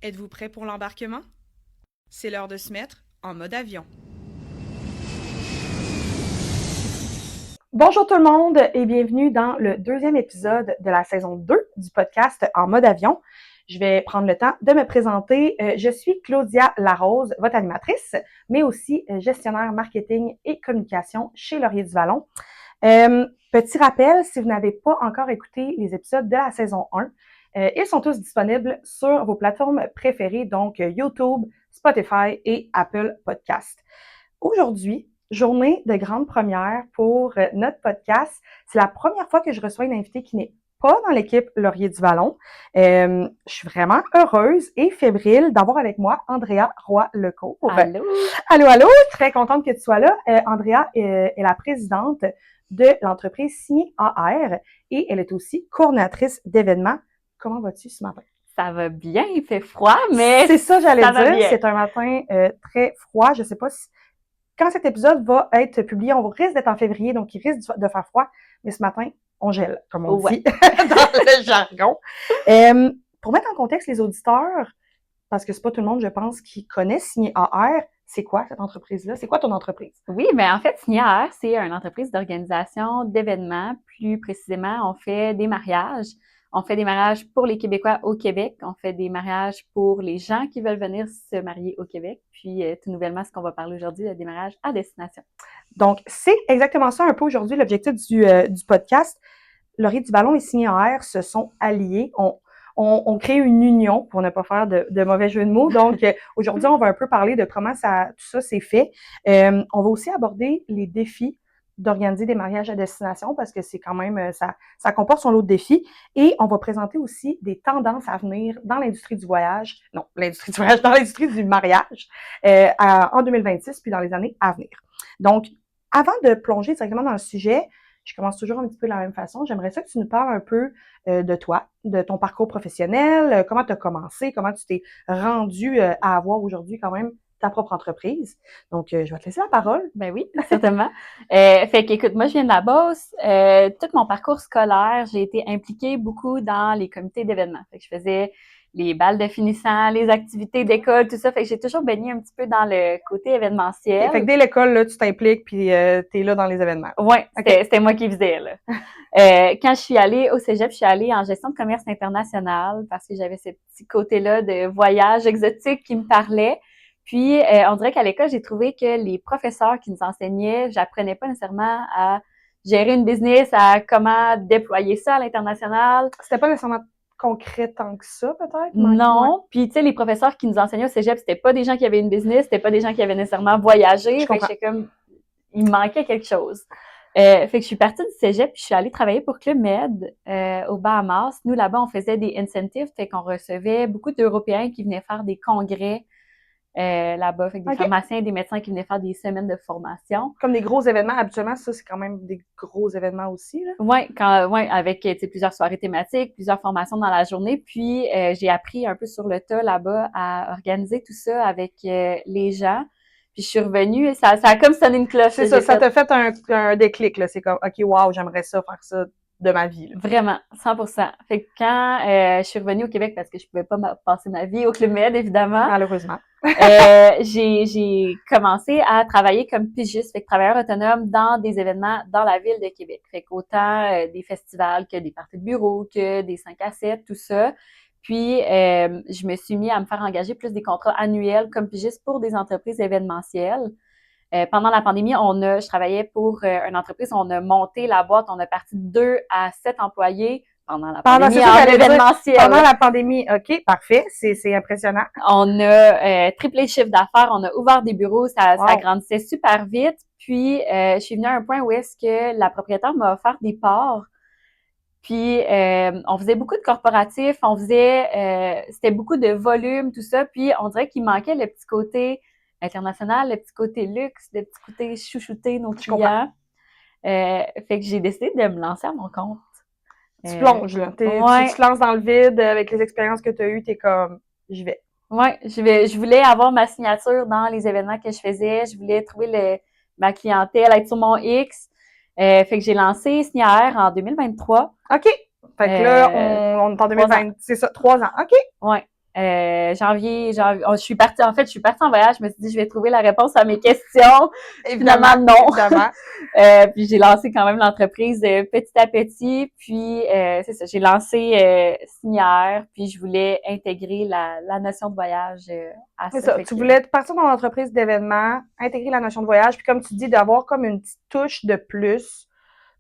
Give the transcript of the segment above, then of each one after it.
Êtes-vous prêt pour l'embarquement? C'est l'heure de se mettre en mode avion. Bonjour tout le monde et bienvenue dans le deuxième épisode de la saison 2 du podcast En mode avion. Je vais prendre le temps de me présenter. Je suis Claudia Larose, votre animatrice, mais aussi gestionnaire marketing et communication chez Laurier du Vallon. Petit rappel, si vous n'avez pas encore écouté les épisodes de la saison 1, ils sont tous disponibles sur vos plateformes préférées, donc YouTube, Spotify et Apple Podcast. Aujourd'hui, journée de grande première pour notre podcast. C'est la première fois que je reçois une invitée qui n'est pas dans l'équipe Laurier du Vallon. Je suis vraiment heureuse et fébrile d'avoir avec moi Andrea Roy-Lecourt. Allô! Allô! Très contente que tu sois là. Andrea est la présidente de l'entreprise Signé AR et elle est aussi coordinatrice d'événements. Comment vas-tu ce matin? Ça va bien, il fait froid, mais c'est ça j'allais dire. Bien. C'est un matin très froid. Je sais pas si quand cet épisode va être publié, on risque d'être en février, donc il risque de faire froid. Mais ce matin, on gèle, comme on dit dans le jargon. Pour mettre en contexte les auditeurs, parce que c'est pas tout le monde, je pense, qui connaît Signé AR, c'est quoi cette entreprise-là? C'est quoi ton entreprise? Oui, mais en fait, Signé AR, c'est une entreprise d'organisation d'événements. Plus précisément, on fait des mariages. On fait des mariages pour les Québécois au Québec. On fait des mariages pour les gens qui veulent venir se marier au Québec. Puis, tout nouvellement, ce qu'on va parler aujourd'hui, le démarrage à destination. Donc, c'est exactement ça un peu aujourd'hui l'objectif du podcast. Laurier du Vallon et Signé AR se sont alliés. On crée une union pour ne pas faire de mauvais jeu de mots. Donc, aujourd'hui, on va un peu parler de comment tout ça s'est fait. On va aussi aborder les défis d'organiser des mariages à destination parce que c'est quand même, ça comporte son lot de défis. Et on va présenter aussi des tendances à venir dans l'industrie du voyage, dans l'industrie du mariage en 2026 puis dans les années à venir. Donc, avant de plonger directement dans le sujet, je commence toujours un petit peu de la même façon. J'aimerais ça que tu nous parles un peu de toi, de ton parcours professionnel, comment tu as commencé, comment tu t'es rendu à avoir aujourd'hui quand même ta propre entreprise. Donc, je vais te laisser la parole. Ben oui, certainement. Fait qu'écoute, moi, je viens de la Beauce. Tout mon parcours scolaire, j'ai été impliquée beaucoup dans les comités d'événements. Fait que je faisais les balles de finissant, les activités d'école, tout ça. Fait que j'ai toujours baigné un petit peu dans le côté événementiel. Fait que dès l'école, là, tu t'impliques puis t'es là dans les événements. Ouais, c'était moi qui faisais, là. Quand je suis allée au cégep, je suis allée en gestion de commerce international parce que j'avais ce petit côté-là de voyage exotique qui me parlait. Puis, on dirait qu'à l'école, j'ai trouvé que les professeurs qui nous enseignaient, j'apprenais pas nécessairement à gérer une business, à comment déployer ça à l'international. C'était pas nécessairement concret tant que ça, peut-être? Non. Ouais. Puis, tu sais, les professeurs qui nous enseignaient au cégep, c'était pas des gens qui avaient une business, c'était pas des gens qui avaient nécessairement voyagé. Fait que j'étais comme, il me manquait quelque chose. Fait que je suis partie du cégep puis je suis allée travailler pour Club Med aux Bahamas. Nous, là-bas, on faisait des incentives, fait qu'on recevait beaucoup d'Européens qui venaient faire des congrès là-bas, fait que des pharmaciens et des médecins qui venaient faire des semaines de formation. Comme des gros événements, habituellement, ça, c'est quand même des gros événements aussi, là. Ouais, avec plusieurs soirées thématiques, plusieurs formations dans la journée. Puis, j'ai appris un peu sur le tas là-bas à organiser tout ça avec les gens. Puis je suis revenue et ça a comme sonné une cloche. C'est ça t'a fait un déclic, là. C'est comme, OK, wow, j'aimerais ça, faire ça de ma vie, là. Vraiment, 100%. Fait que quand je suis revenue au Québec, parce que je pouvais pas passer ma vie au Club Med, évidemment. Malheureusement. J'ai commencé à travailler comme pigiste, fait que travailleur autonome dans des événements dans la ville de Québec. Fait qu'autant des festivals que des parties de bureau, que des 5 à 7, tout ça. Puis, je me suis mis à me faire engager plus des contrats annuels comme pigiste pour des entreprises événementielles. Pendant la pandémie, je travaillais pour une entreprise, on a monté la boîte, on a parti de 2 à 7 employés pendant la pandémie en événementiel. Pendant la pandémie, OK, parfait, c'est impressionnant. On a triplé le chiffre d'affaires, on a ouvert des bureaux, ça grandissait super vite. Puis, je suis venue à un point où est-ce que la propriétaire m'a offert des parts. Puis, on faisait beaucoup de corporatifs, c'était beaucoup de volume, tout ça. Puis, on dirait qu'il manquait le petit côté international, le petit côté luxe, le petit côté chouchouter nos clients. Fait que j'ai décidé de me lancer à mon compte. Tu plonges, là. Tu te lances dans le vide avec les expériences que tu as eues, t'es comme, j'y vais. Ouais, je voulais avoir ma signature dans les événements que je faisais. Je voulais trouver ma clientèle, être sur mon X. Fait que j'ai lancé Signé AR en 2023. OK. Fait que là, on est en 2020. C'est ça, 3 ans. OK. Ouais. Janvier, je suis partie en voyage, je me suis dit, je vais trouver la réponse à mes questions. Finalement, non. Évidemment. Puis j'ai lancé quand même l'entreprise petit à petit. Puis c'est ça, j'ai lancé Signière, puis je voulais intégrer la notion de voyage à C'est ça. ça. Tu voulais partir dans l'entreprise d'événements, intégrer la notion de voyage, puis comme tu dis, d'avoir comme une petite touche de plus,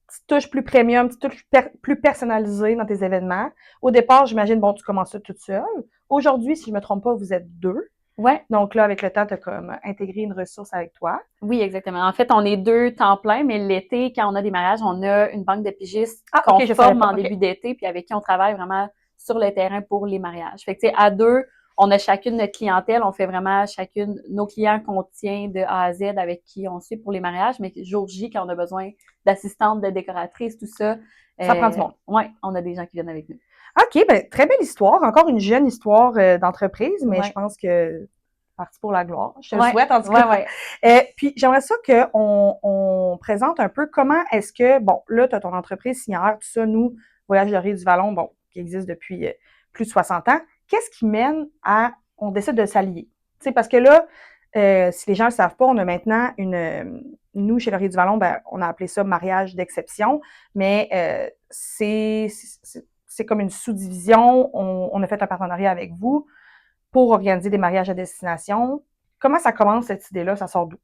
petite touche plus premium, petite touche plus personnalisée dans tes événements. Au départ, j'imagine, bon, tu commences ça toute seule. Aujourd'hui, si je me trompe pas, vous êtes 2. Ouais. Donc là, avec le temps, tu as comme intégré une ressource avec toi. Oui, exactement. En fait, on est 2 temps plein, mais l'été, quand on a des mariages, on a une banque de pigistes qu'on forme en début d'été, puis avec qui on travaille vraiment sur le terrain pour les mariages. Fait que, tu sais, à 2, on a chacune notre clientèle, on fait vraiment chacune nos clients qu'on tient de A à Z avec qui on suit pour les mariages, mais jour J, quand on a besoin d'assistantes, de décoratrices, tout ça. Ça prend du monde. Oui, on a des gens qui viennent avec nous. OK, ben très belle histoire. Encore une jeune histoire d'entreprise, mais je pense que parti pour la gloire. Je te le souhaite, en tout cas. Puis, j'aimerais ça qu'on présente un peu comment est-ce que, bon, là, tu as ton entreprise Signière, tout ça, nous, Voyage Laurier du Vallon, bon, qui existe depuis plus de 60 ans. Qu'est-ce qui mène à, on décide de s'allier? Tu sais, parce que là, si les gens ne le savent pas, on a maintenant nous, chez Laurier du Vallon, ben, on a appelé ça mariage d'exception, mais c'est comme une sous-division. On a fait un partenariat avec vous pour organiser des mariages à destination. Comment ça commence, cette idée-là? Ça sort d'où?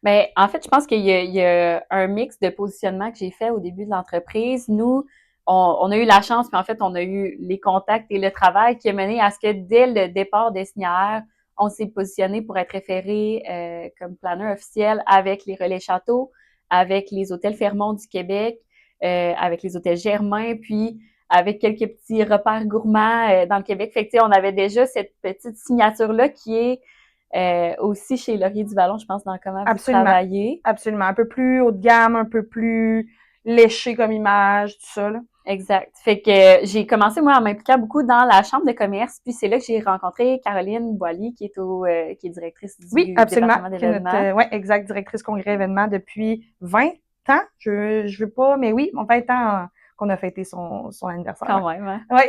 Bien, en fait, je pense qu'il y a un mix de positionnement que j'ai fait au début de l'entreprise. Nous, on a eu la chance, puis en fait, on a eu les contacts et le travail qui a mené à ce que dès le départ des Signières, on s'est positionné pour être référé comme planeur officiel avec les Relais Châteaux, avec les hôtels Fairmont du Québec, avec les hôtels Germain, puis avec quelques petits repères gourmands dans le Québec. Fait que, tu sais, on avait déjà cette petite signature-là qui est aussi chez Laurier du Vallon, je pense, dans comment vous travaillez. Absolument. Un peu plus haut de gamme, un peu plus léché comme image, tout ça, là. Exact. Fait que j'ai commencé, moi, à m'impliquer beaucoup dans la chambre de commerce, puis c'est là que j'ai rencontré Caroline Boily, qui est directrice du département d'événements. Oui, exact, directrice congrès événements depuis 20 ans. Je veux pas, mais oui, 20 ans qu'on a fêté son anniversaire. Quand même, hein? Oui.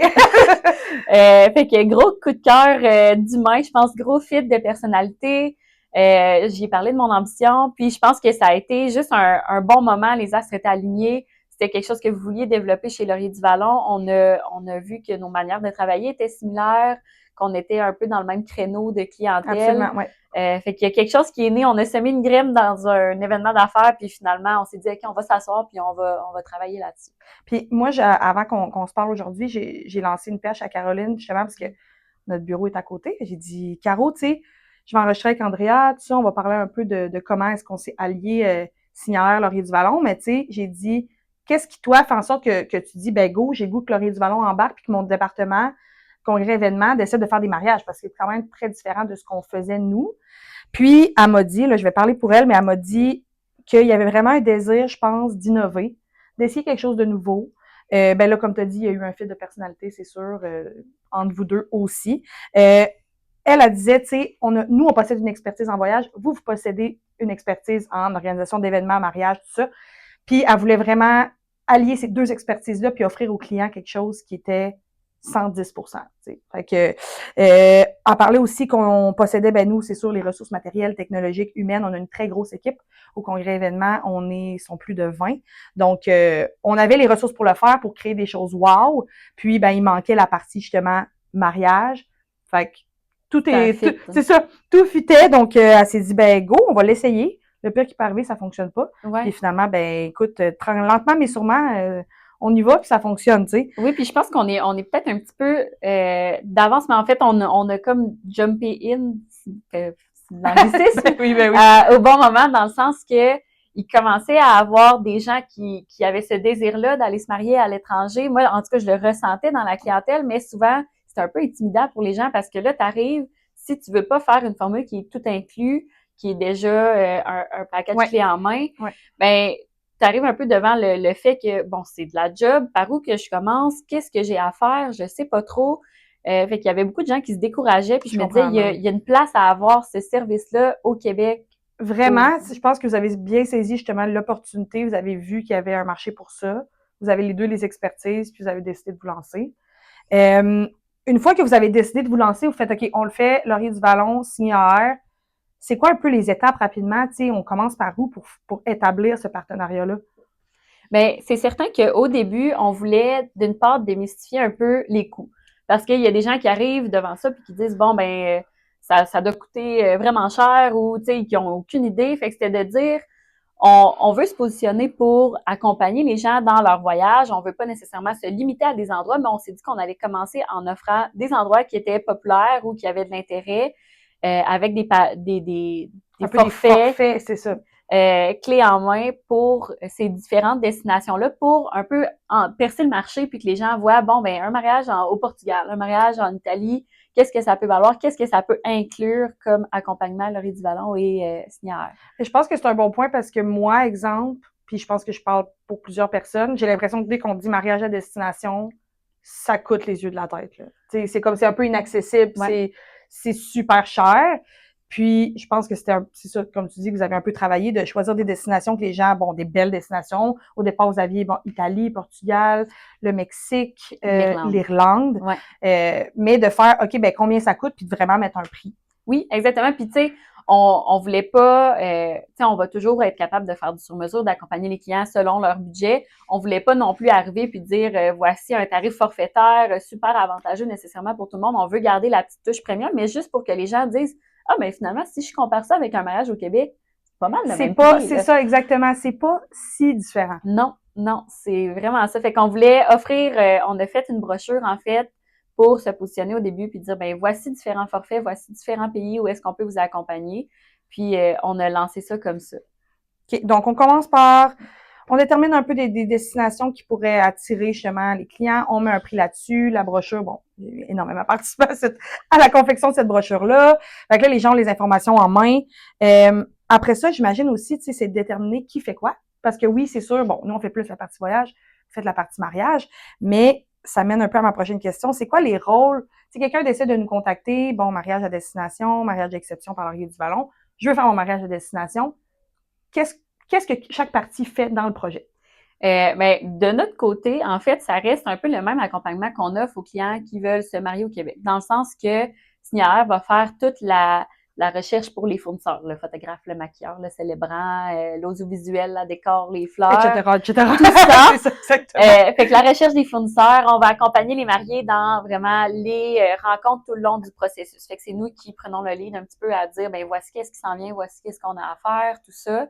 Fait que gros coup de cœur d'humain, je pense, gros fit de personnalité. J'ai parlé de mon ambition, puis je pense que ça a été juste un bon moment, les astres étaient alignés. C'était quelque chose que vous vouliez développer chez Laurier du Vallon. On a vu que nos manières de travailler étaient similaires, qu'on était un peu dans le même créneau de clientèle. Absolument, oui. Fait qu'il y a quelque chose qui est né. On a semé une graine dans un événement d'affaires, puis finalement, on s'est dit, OK, on va s'asseoir, puis on va travailler là-dessus. Puis moi, avant qu'on se parle aujourd'hui, j'ai lancé une perche à Caroline, justement, parce que notre bureau est à côté. J'ai dit, Caro, tu sais, je vais enregistrer avec Andrea, tout ça, on va parler un peu de comment est-ce qu'on s'est alliés Signière, Laurier du Vallon, mais tu sais, j'ai dit, qu'est-ce qui, toi, fait en sorte que tu dis, ben go, j'ai goût que Laurier du Vallon embarque, puis que mon département, congrès événement, décide de faire des mariages, parce que c'est quand même très différent de ce qu'on faisait nous. Puis, elle m'a dit, là, je vais parler pour elle, mais elle m'a dit qu'il y avait vraiment un désir, je pense, d'innover, d'essayer quelque chose de nouveau. Ben là, comme tu as dit, il y a eu un fil de personnalité, c'est sûr, entre vous deux aussi. Elle disait, tu sais, nous, on possède une expertise en voyage, vous possédez une expertise en organisation d'événements, mariage, tout ça. Puis, elle voulait vraiment allier ces deux expertises-là puis offrir aux clients quelque chose qui était 110%. T'sais. Fait que, elle parlait aussi qu'on possédait, ben nous, c'est sûr, les ressources matérielles, technologiques, humaines. On a une très grosse équipe. Au congrès événement, sont plus de 20. Donc, on avait les ressources pour le faire, pour créer des choses wow. Puis, ben, il manquait la partie, justement, mariage. Fait que, c'est ça, tout fitait. Donc, elle s'est dit, ben, go, on va l'essayer. Le pire qui peut arriver, ça fonctionne pas. Ouais. Et finalement, ben, écoute, lentement, mais sûrement, on y va puis ça fonctionne, tu sais. Oui, puis je pense qu'on est peut-être un petit peu d'avance, mais en fait, on a comme jumpé in, c'est l'anglicisme, oui, ben oui. Au bon moment, dans le sens que il commençait à avoir des gens qui avaient ce désir-là d'aller se marier à l'étranger. Moi, en tout cas, je le ressentais dans la clientèle, mais souvent, c'est un peu intimidant pour les gens parce que là, tu arrives, si tu veux pas faire une formule qui est tout inclus, qui est déjà un package clé en main, ben t'arrives un peu devant le fait que, bon, c'est de la job, par où que je commence, qu'est-ce que j'ai à faire, je sais pas trop. Fait qu'il y avait beaucoup de gens qui se décourageaient, puis je me disais, il y a une place à avoir ce service-là au Québec. Vraiment, je pense que vous avez bien saisi justement l'opportunité, vous avez vu qu'il y avait un marché pour ça, vous avez les expertises, puis vous avez décidé de vous lancer. une fois que vous avez décidé de vous lancer, vous faites, OK, on le fait, Laurier du Vallon, signé AR. C'est quoi un peu les étapes rapidement? Tu sais, on commence par où pour établir ce partenariat-là? Bien, c'est certain qu'au début, on voulait, d'une part, démystifier un peu les coûts. Parce qu'il y a des gens qui arrivent devant ça puis qui disent, bon, ben, ça doit coûter vraiment cher ou, tu sais, qui ont aucune idée. Fait que c'était de dire, on veut se positionner pour accompagner les gens dans leur voyage. On veut pas nécessairement se limiter à des endroits, mais on s'est dit qu'on allait commencer en offrant des endroits qui étaient populaires ou qui avaient de l'intérêt, avec des forfaits, c'est ça. Clés en main pour ces différentes destinations-là pour un peu percer le marché puis que les gens voient, bon, ben un mariage au Portugal, un mariage en Italie, qu'est-ce que ça peut valoir, qu'est-ce que ça peut inclure comme accompagnement à Laurier du Vallon et Signière. Je pense que c'est un bon point parce que moi, exemple, puis je pense que je parle pour plusieurs personnes, j'ai l'impression que dès qu'on dit mariage à destination, ça coûte les yeux de la tête, là. C'est comme, c'est un peu inaccessible, Ouais. c'est super cher. Puis, je pense que c'est ça, comme tu dis, que vous avez un peu travaillé de choisir des destinations que les gens, bon, des belles destinations. Au départ, vous aviez, bon, Italie, Portugal, le Mexique, l'Irlande. Ouais. Mais de faire, OK, ben, combien ça coûte, puis de vraiment mettre un prix. Oui, exactement. Puis, tu sais, on voulait pas, tu sais, on va toujours être capable de faire du sur-mesure, d'accompagner les clients selon leur budget. On voulait pas non plus arriver puis dire, voici un tarif forfaitaire super avantageux nécessairement pour tout le monde. On veut garder la petite touche premium, mais juste pour que les gens disent, ah, mais finalement, si je compare ça avec un mariage au Québec, c'est pas mal le même prix. C'est ça, exactement. C'est pas si différent. Non, non, c'est vraiment ça. Fait qu'on voulait offrir, on a fait une brochure, en fait, pour se positionner au début puis dire, ben voici différents forfaits, voici différents pays où est-ce qu'on peut vous accompagner. Puis, on a lancé ça comme ça. OK. Donc, on détermine un peu des destinations qui pourraient attirer justement les clients. On met un prix là-dessus. La brochure, bon, j'ai énormément participé à la confection de cette brochure-là. Fait que là, les gens ont les informations en main. Après ça, j'imagine aussi, tu sais, c'est de déterminer qui fait quoi. Parce que oui, c'est sûr, bon, nous, on fait plus la partie voyage, vous faites la partie mariage, mais ça mène un peu à ma prochaine question. C'est quoi les rôles? Si quelqu'un décide de nous contacter, bon, mariage à destination, mariage d'exception par Laurier du Vallon, je veux faire mon mariage à destination. Qu'est-ce que chaque partie fait dans le projet? Ben, de notre côté, en fait, ça reste un peu le même accompagnement qu'on offre aux clients qui veulent se marier au Québec. Dans le sens que Signière va faire toute la recherche pour les fournisseurs, le photographe, le maquilleur, le célébrant, l'audiovisuel, la décor, les fleurs. Etc. Tout ça. C'est ça, exactement. Fait que la recherche des fournisseurs, on va accompagner les mariés dans vraiment les rencontres tout le long du processus. Fait que c'est nous qui prenons le lead un petit peu à dire, ben voici qu'est-ce qui s'en vient, voici qu'est-ce qu'on a à faire, tout ça.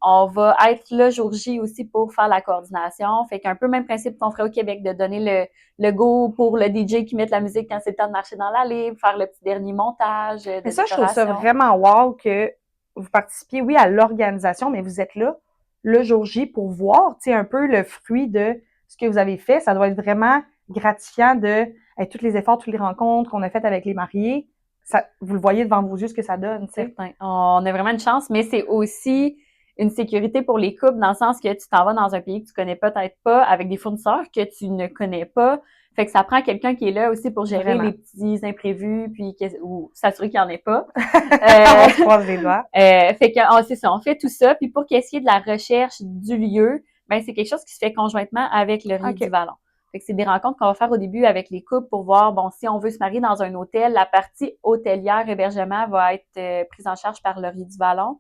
On va être le jour J aussi pour faire la coordination. Fait qu'un peu même principe qu'on ferait au Québec, de donner le go pour le DJ qui met la musique quand c'est le temps de marcher dans l'allée, faire le petit dernier montage de Mais ça, je trouve ça décoration. vraiment wow que vous participiez, oui, à l'organisation, mais vous êtes là le jour J pour voir, tu sais, un peu le fruit de ce que vous avez fait. Ça doit être vraiment gratifiant de tous les efforts, toutes les rencontres qu'on a faites avec les mariés. Ça, vous le voyez devant vos yeux ce que ça donne, tu sais. Certain. On a vraiment une chance, mais c'est aussi une sécurité pour les couples dans le sens que tu t'en vas dans un pays que tu connais peut-être pas avec des fournisseurs que tu ne connais pas. Fait que ça prend quelqu'un qui est là aussi pour gérer Vraiment. les petits imprévus puis ou s'assurer qu'il n'y en ait pas. On se croise les doigts. Fait que c'est ça, on fait tout ça. Puis pour qu'il y ait de la recherche du lieu, ben c'est quelque chose qui se fait conjointement avec le Laurier du Vallon. Fait que c'est des rencontres qu'on va faire au début avec les couples pour voir, bon, si on veut se marier dans un hôtel, la partie hôtelière, hébergement va être prise en charge par le Laurier du Vallon.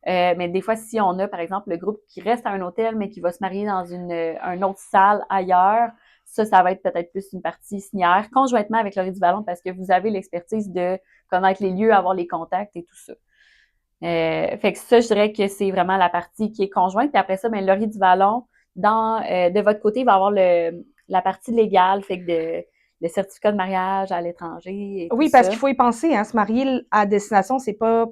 Mais des fois, si on a, par exemple, le groupe qui reste à un hôtel, mais qui va se marier dans une autre salle ailleurs, ça va être peut-être plus une partie signière, conjointement avec le Laurier du Vallon, parce que vous avez l'expertise de connaître les lieux, avoir les contacts et tout ça. Fait que ça, je dirais que c'est vraiment la partie qui est conjointe. Puis après ça, ben, le Laurier du Vallon, de votre côté, il va avoir la partie légale, fait que le certificat de mariage à l'étranger et tout Oui, parce ça. qu'il faut y penser, hein, se marier à destination, c'est pas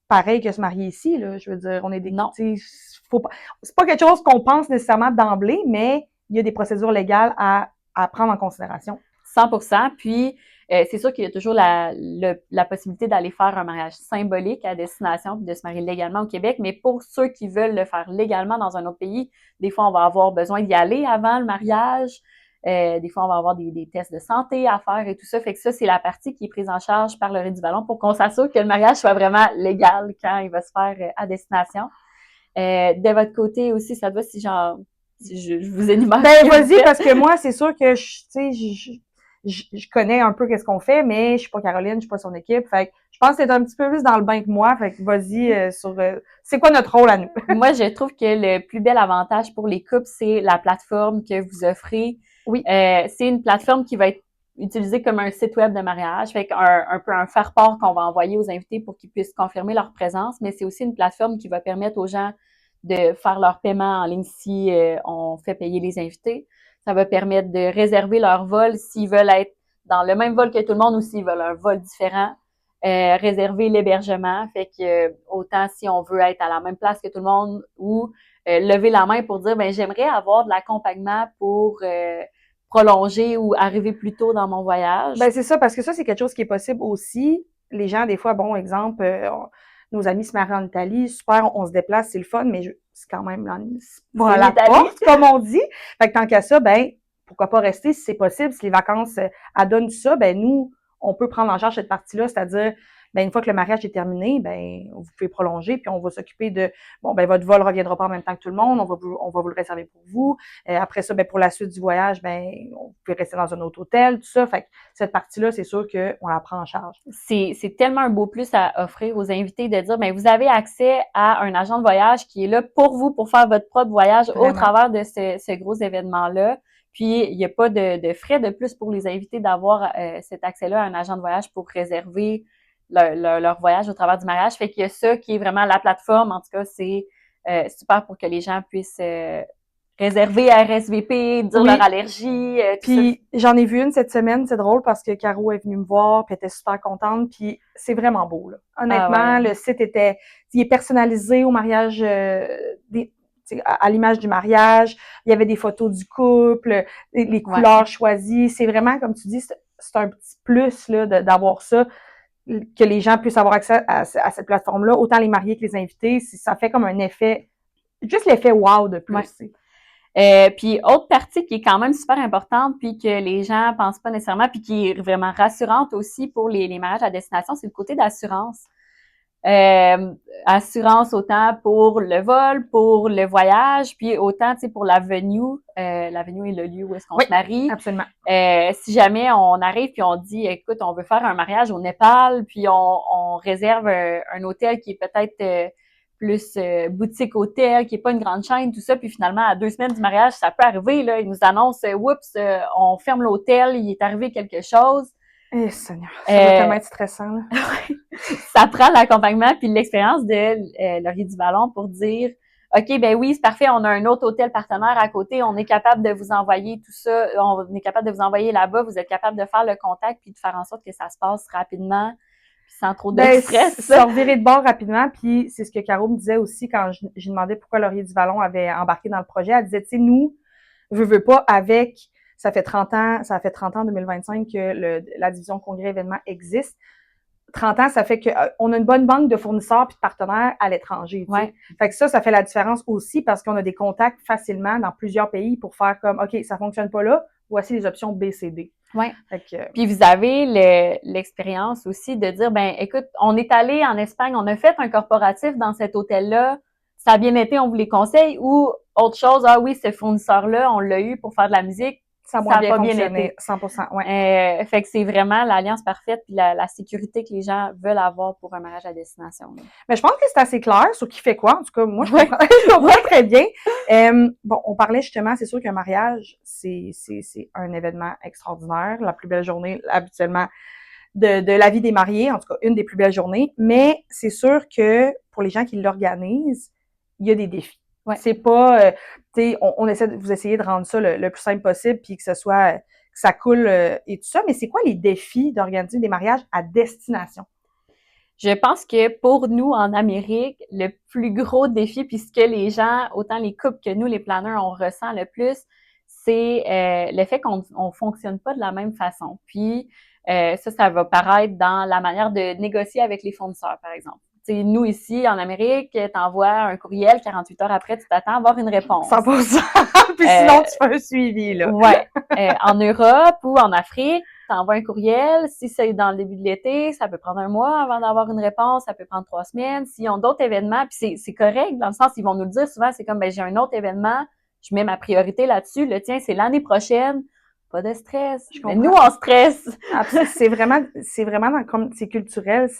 pareil que se marier ici, là. Je veux dire, on est des... Non. C'est pas quelque chose qu'on pense nécessairement d'emblée, mais il y a des procédures légales à prendre en considération. 100%. Puis, c'est sûr qu'il y a toujours la possibilité d'aller faire un mariage symbolique à destination puis de se marier légalement au Québec. Mais pour ceux qui veulent le faire légalement dans un autre pays, des fois, on va avoir besoin d'y aller avant le mariage. Des fois, on va avoir des tests de santé à faire et tout ça. Fait que ça, c'est la partie qui est prise en charge par le Laurier du Vallon pour qu'on s'assure que le mariage soit vraiment légal quand il va se faire à destination. De votre côté aussi, ça doit, si je vous énumère. Ben, vas-y, parce que moi, c'est sûr que, tu sais, je connais un peu qu'est-ce qu'on fait, mais je suis pas Caroline, je suis pas son équipe. Fait que je pense que t'es un petit peu plus dans le bain que moi. Fait que vas-y c'est quoi notre rôle à nous? Moi, je trouve que le plus bel avantage pour les couples, c'est la plateforme que vous offrez. Oui. C'est une plateforme qui va être utilisée comme un site web de mariage, fait un peu un faire-part qu'on va envoyer aux invités pour qu'ils puissent confirmer leur présence, mais c'est aussi une plateforme qui va permettre aux gens de faire leur paiement en ligne si on fait payer les invités. Ça va permettre de réserver leur vol s'ils veulent être dans le même vol que tout le monde ou s'ils veulent un vol différent. Réserver l'hébergement, fait que autant si on veut être à la même place que tout le monde ou lever la main pour dire ben j'aimerais avoir de l'accompagnement pour prolonger ou arriver plus tôt dans mon voyage. Ben c'est ça, parce que ça, c'est quelque chose qui est possible aussi. Les gens, des fois, bon, exemple, nos amis se marient en Italie, super, on se déplace, c'est le fun, mais c'est quand même à la porte, comme on dit. Fait que tant qu'à ça, ben pourquoi pas rester si c'est possible, si les vacances adonnent ça, ben nous, on peut prendre en charge cette partie-là, c'est-à-dire, ben une fois que le mariage est terminé, ben vous pouvez prolonger, puis on va s'occuper de, bon, ben votre vol reviendra pas en même temps que tout le monde, on va vous le réserver pour vous. Après ça, ben pour la suite du voyage, ben on peut rester dans un autre hôtel, tout ça. Fait que cette partie-là, c'est sûr qu'on la prend en charge. C'est tellement un beau plus à offrir aux invités de dire, ben vous avez accès à un agent de voyage qui est là pour vous, pour faire votre propre voyage au travers de ce gros événement-là. Puis, il n'y a pas de frais de plus pour les invités d'avoir cet accès-là à un agent de voyage pour réserver leur voyage au travers du mariage. Fait qu'il y a ça qui est vraiment la plateforme. En tout cas, c'est super pour que les gens puissent réserver RSVP, dire leur allergie. Puis, j'en ai vu une cette semaine. C'est drôle parce que Caro est venue me voir puis elle était super contente. Puis, c'est vraiment beau, là. Honnêtement, le site il est personnalisé au mariage à l'image du mariage, il y avait des photos du couple, les couleurs choisies. C'est vraiment, comme tu dis, c'est un petit plus là d'avoir ça, que les gens puissent avoir accès à cette plateforme-là, autant les mariés que les invités. Ça fait comme un effet, juste l'effet wow de plus. Puis autre partie qui est quand même super importante, puis que les gens pensent pas nécessairement, puis qui est vraiment rassurante aussi pour les mariages à destination, c'est le côté d'assurance. Assurance autant pour le vol, pour le voyage, puis autant, tu sais, pour la venue. La venue est le lieu où est-ce qu'on se marie. Absolument. Si jamais on arrive puis on dit, écoute, on veut faire un mariage au Népal, puis on réserve un hôtel qui est peut-être plus boutique hôtel, qui est pas une grande chaîne, tout ça, puis finalement, à 2 semaines du mariage, ça peut arriver, là, ils nous annoncent, oups, on ferme l'hôtel, il est arrivé quelque chose. Eh, Seigneur, ça va tellement être stressant, là. Ça prend l'accompagnement puis l'expérience de Laurier du Vallon pour dire, OK, ben oui, c'est parfait, on a un autre hôtel partenaire à côté, on est capable de vous envoyer tout ça, on est capable de vous envoyer là-bas, vous êtes capable de faire le contact puis de faire en sorte que ça se passe rapidement puis sans trop de stress. Se revirer de bord rapidement, puis c'est ce que Caro me disait aussi quand j'ai demandé pourquoi Laurier du Vallon avait embarqué dans le projet. Elle disait, tu sais, nous, veux pas, avec... Ça fait 30 ans en 2025 que la division congrès événements existe. 30 ans, ça fait qu'on a une bonne banque de fournisseurs puis de partenaires à l'étranger. Ouais. Fait que ça fait la différence aussi parce qu'on a des contacts facilement dans plusieurs pays pour faire comme, OK, ça fonctionne pas là, voici les options B, C, D. Ouais. Puis vous avez l'expérience aussi de dire, ben écoute, on est allé en Espagne, on a fait un corporatif dans cet hôtel-là, ça a bien été, on vous les conseille, ou autre chose, ah oui, ce fournisseur-là, on l'a eu pour faire de la musique, ça a pas bien été. 100%, ouais. Fait que c'est vraiment l'alliance parfaite puis la sécurité que les gens veulent avoir pour un mariage à destination. Là. Mais je pense que c'est assez clair sur qui fait quoi. En tout cas, moi, je comprends très bien. Bon, on parlait justement, c'est sûr qu'un mariage, c'est un événement extraordinaire, la plus belle journée habituellement de la vie des mariés, en tout cas, une des plus belles journées. Mais c'est sûr que pour les gens qui l'organisent, il y a des défis. Ouais. C'est pas, tu sais, on essaie de vous essayer de rendre ça le plus simple possible, puis que ce soit, que ça coule et tout ça. Mais c'est quoi les défis d'organiser des mariages à destination? Je pense que pour nous, en Amérique, le plus gros défi, puis ce que les gens, autant les couples que nous, les planeurs, on ressent le plus, c'est le fait qu'on fonctionne pas de la même façon. Puis ça va paraître dans la manière de négocier avec les fournisseurs, par exemple. T'sais, nous, ici, en Amérique, t'envoies un courriel, 48 heures après, tu t'attends à avoir une réponse. 100%. Puis sinon, tu fais un suivi, là. Ouais. En Europe ou en Afrique, t'envoies un courriel. Si c'est dans le début de l'été, ça peut prendre 1 mois avant d'avoir une réponse. Ça peut prendre 3 semaines. S'ils ont d'autres événements, puis c'est correct, dans le sens, ils vont nous le dire souvent, c'est comme, ben j'ai un autre événement, je mets ma priorité là-dessus. Le tien, c'est l'année prochaine. pas de stress. Je Mais comprends. nous, on stresse. C'est vraiment comme c'est culturel,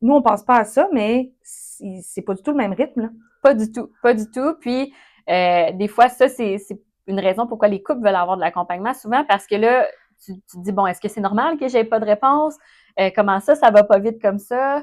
nous on pense pas à ça, mais c'est pas du tout le même rythme, là. Pas du tout, pas du tout. Puis, des fois, ça, c'est une raison pourquoi les couples veulent avoir de l'accompagnement, souvent parce que là, tu te dis, bon, est-ce que c'est normal que j'ai pas de réponse? Comment ça va pas vite comme ça?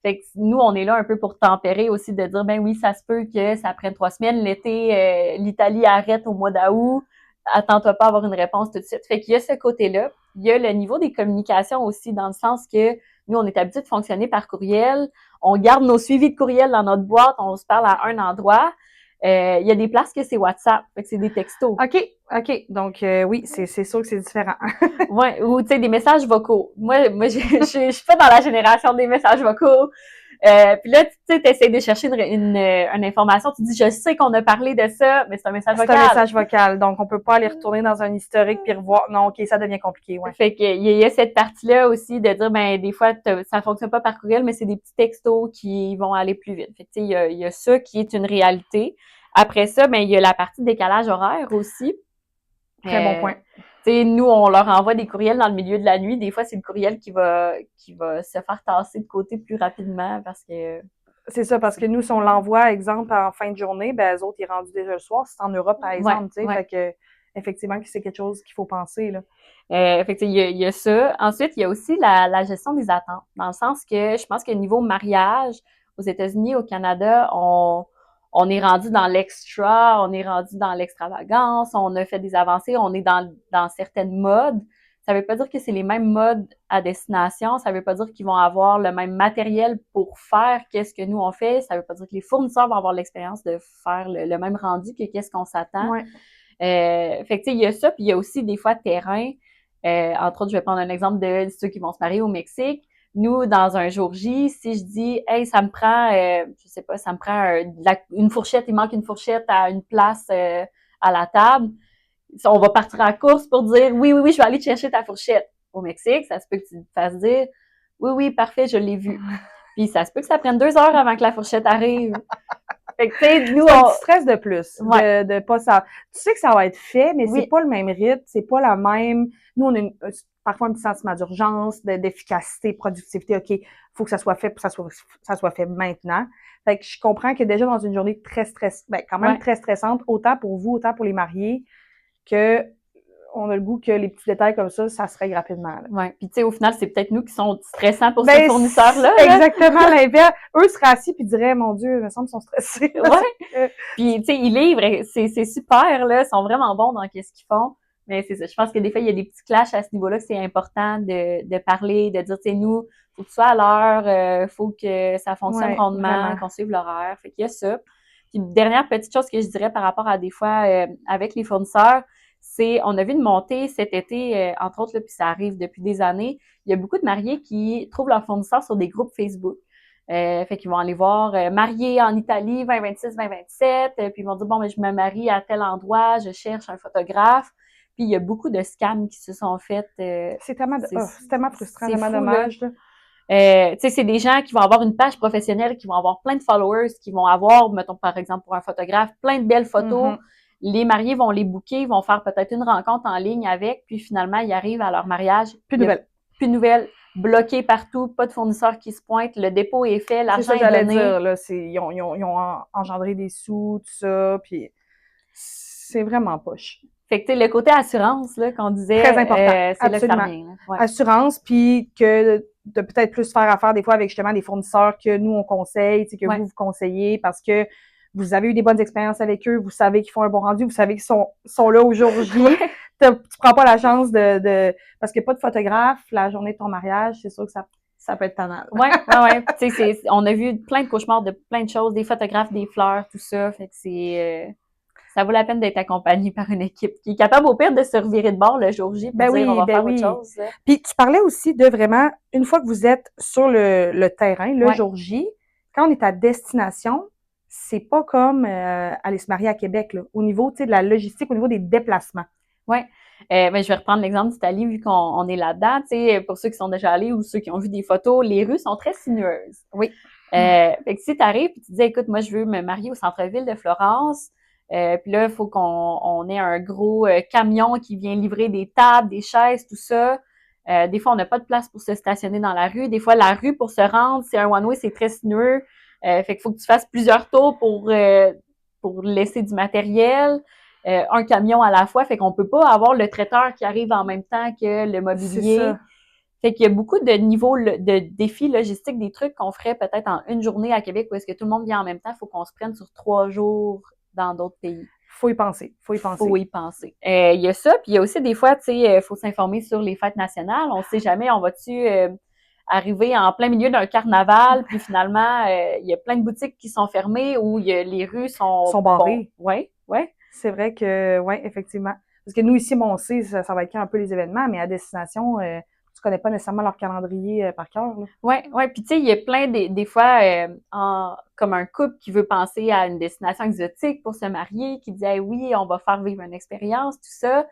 Fait que nous, on est là un peu pour tempérer aussi, de dire, ben oui, ça se peut que ça prenne 3 semaines. L'été, l'Italie arrête au mois d'août. Attends-toi pas à avoir une réponse tout de suite. Fait qu'il y a ce côté-là. Il y a le niveau des communications aussi, dans le sens que nous, on est habitué de fonctionner par courriel. On garde nos suivis de courriel dans notre boîte. On se parle à un endroit. Il y a des places que c'est WhatsApp, fait que c'est des textos. OK. Donc, oui, c'est sûr que c'est différent. Ouais, ou tu sais, des messages vocaux. Moi, je suis pas dans la génération des messages vocaux. Puis là, tu sais, t'essaies de chercher une information. Tu dis, je sais qu'on a parlé de ça, mais c'est un message vocal. C'est un message vocal, donc on peut pas aller retourner dans un historique puis revoir. Non, OK, ça devient compliqué, ouais. Fait qu'il y a cette partie-là aussi de dire, ben des fois, ça fonctionne pas par courriel, mais c'est des petits textos qui vont aller plus vite. Fait que tu sais, il y a ça qui est une réalité. Après ça, ben il y a la partie décalage horaire aussi. Très bon point. Tu sais, nous, on leur envoie des courriels dans le milieu de la nuit. Des fois, c'est le courriel qui va se faire tasser de côté plus rapidement parce que... C'est ça, parce que nous, si on l'envoie, exemple, en fin de journée, ben, eux autres, ils sont rendus déjà le soir. C'est en Europe, par exemple, tu sais. Ouais. Fait que, effectivement, c'est quelque chose qu'il faut penser, là. Fait que, il y a ça. Ensuite, il y a aussi la gestion des attentes. Dans le sens que je pense que niveau mariage, aux États-Unis, au Canada, on est rendu dans l'extra, on est rendu dans l'extravagance, on a fait des avancées, on est dans certaines modes. Ça veut pas dire que c'est les mêmes modes à destination, ça veut pas dire qu'ils vont avoir le même matériel pour faire qu'est-ce que nous on fait, ça veut pas dire que les fournisseurs vont avoir l'expérience de faire le même rendu que qu'est-ce qu'on s'attend. Ouais. Fait que tu sais, il y a ça, puis il y a aussi des fois terrain. Entre autres, je vais prendre un exemple de ceux qui vont se marier au Mexique. Nous, dans un jour J, si je dis, hey, ça me prend, je sais pas, ça me prend une fourchette, il manque une fourchette à une place à la table, on va partir à la course pour dire, oui, je vais aller te chercher ta fourchette. Au Mexique, ça se peut que tu te fasses dire, oui, parfait, je l'ai vu. Puis ça se peut que ça prenne 2 heures avant que la fourchette arrive. Fait que, tu sais, nous, on stresse de plus, ouais. de pas ça. Tu sais que ça va être fait, mais oui. c'est pas le même rythme, c'est pas la même. Nous, on a parfois un petit sentiment d'urgence, d'efficacité, productivité. OK, faut que ça soit fait pour que ça soit fait maintenant. Fait que je comprends que déjà dans une journée très quand même très stressante, autant pour vous, autant pour les mariés, que on a le goût que les petits détails comme ça se règle rapidement. Ouais. Puis tu sais, au final, c'est peut-être nous qui sont stressants pour ces fournisseurs-là. Exactement l'inverse. Eux seraient assis puis diraient, mon Dieu, il me semble qu'ils sont stressés. Ouais. Puis tu sais, ils livrent, c'est super là, ils sont vraiment bons dans qu'est-ce qu'ils font. Mais c'est ça. Je pense que des fois, il y a des petits clashs à ce niveau-là que c'est important de parler, de dire, tu sais, nous, faut que tu sois à l'heure, faut que ça fonctionne rondement, qu'on suive l'horaire. Fait qu'il y a ça. Puis dernière petite chose que je dirais par rapport à des fois avec les fournisseurs, c'est, on a vu une montée cet été, entre autres, là, puis ça arrive depuis des années, il y a beaucoup de mariés qui trouvent leurs fournisseurs sur des groupes Facebook. Fait qu'ils vont aller voir mariés en Italie 2026-2027, puis ils vont dire, bon, mais je me marie à tel endroit, je cherche un photographe. Puis il y a beaucoup de scams qui se sont faits. C'est tellement frustrant, tellement dommage. Tu sais, c'est des gens qui vont avoir une page professionnelle, qui vont avoir plein de followers, qui vont avoir, mettons par exemple pour un photographe, plein de belles photos. Mm-hmm. Les mariés vont les booker, ils vont faire peut-être une rencontre en ligne avec, puis finalement, ils arrivent à leur mariage. Plus de nouvelles. Bloqués partout, pas de fournisseurs qui se pointent, le dépôt est fait, l'argent est donné. Dire, là, ils ont engendré des sous, tout ça, puis c'est vraiment poche. Fait que, tu sais, le côté assurance, là, qu'on disait. Très important. C'est là que ça revient. Ouais. Assurance, puis que de peut-être plus faire affaire des fois avec justement des fournisseurs que nous, on conseille, que vous conseillez, parce que vous avez eu des bonnes expériences avec eux, vous savez qu'ils font un bon rendu, vous savez qu'ils sont là au jour J. Tu prends pas la chance parce qu'il n'y a pas de photographe, la journée de ton mariage, c'est sûr que ça peut être tannant. Ouais. Tu sais, on a vu plein de cauchemars de plein de choses, des photographes, des fleurs, tout ça. Fait que c'est... ça vaut la peine d'être accompagné par une équipe qui est capable au pire de se revirer de bord le jour J pour dire on va faire autre chose. Là. Puis tu parlais aussi de vraiment, une fois que vous êtes sur le terrain, le jour J, quand on est à destination, c'est pas comme aller se marier à Québec, là, au niveau de la logistique, au niveau des déplacements. Oui. Ben, je vais reprendre l'exemple d'Italie vu qu'on est là-dedans. Pour ceux qui sont déjà allés ou ceux qui ont vu des photos, les rues sont très sinueuses. Oui. Fait que si tu arrives et tu dis écoute, moi je veux me marier au centre-ville de Florence, Puis là, il faut qu'on ait un gros camion qui vient livrer des tables, des chaises, tout ça. Des fois, on n'a pas de place pour se stationner dans la rue. Des fois, la rue, pour se rendre, c'est un one-way, c'est très sinueux. Fait qu'il faut que tu fasses plusieurs tours pour laisser du matériel. Un camion à la fois. Fait qu'on peut pas avoir le traiteur qui arrive en même temps que le mobilier. C'est ça. Fait qu'il y a beaucoup de niveaux de défis logistiques, des trucs qu'on ferait peut-être en une journée à Québec où est-ce que tout le monde vient en même temps. Il faut qu'on se prenne sur 3 jours dans d'autres pays. Faut y penser. Faut y penser. Faut y penser. Il y a ça, puis il y a aussi des fois, tu sais, faut s'informer sur les fêtes nationales. On sait jamais, on va-tu arriver en plein milieu d'un carnaval, puis finalement, il y a plein de boutiques qui sont fermées ou les rues sont barrées. Bon, ouais. C'est vrai que, ouais, effectivement. Parce que nous, ici, on sait, ça va être un peu les événements, mais à destination, tu connais pas nécessairement leur calendrier par cœur. Ouais. Puis tu sais, il y a plein des fois, comme un couple qui veut penser à une destination exotique pour se marier, qui dit hey, oui, on va faire vivre une expérience, tout ça.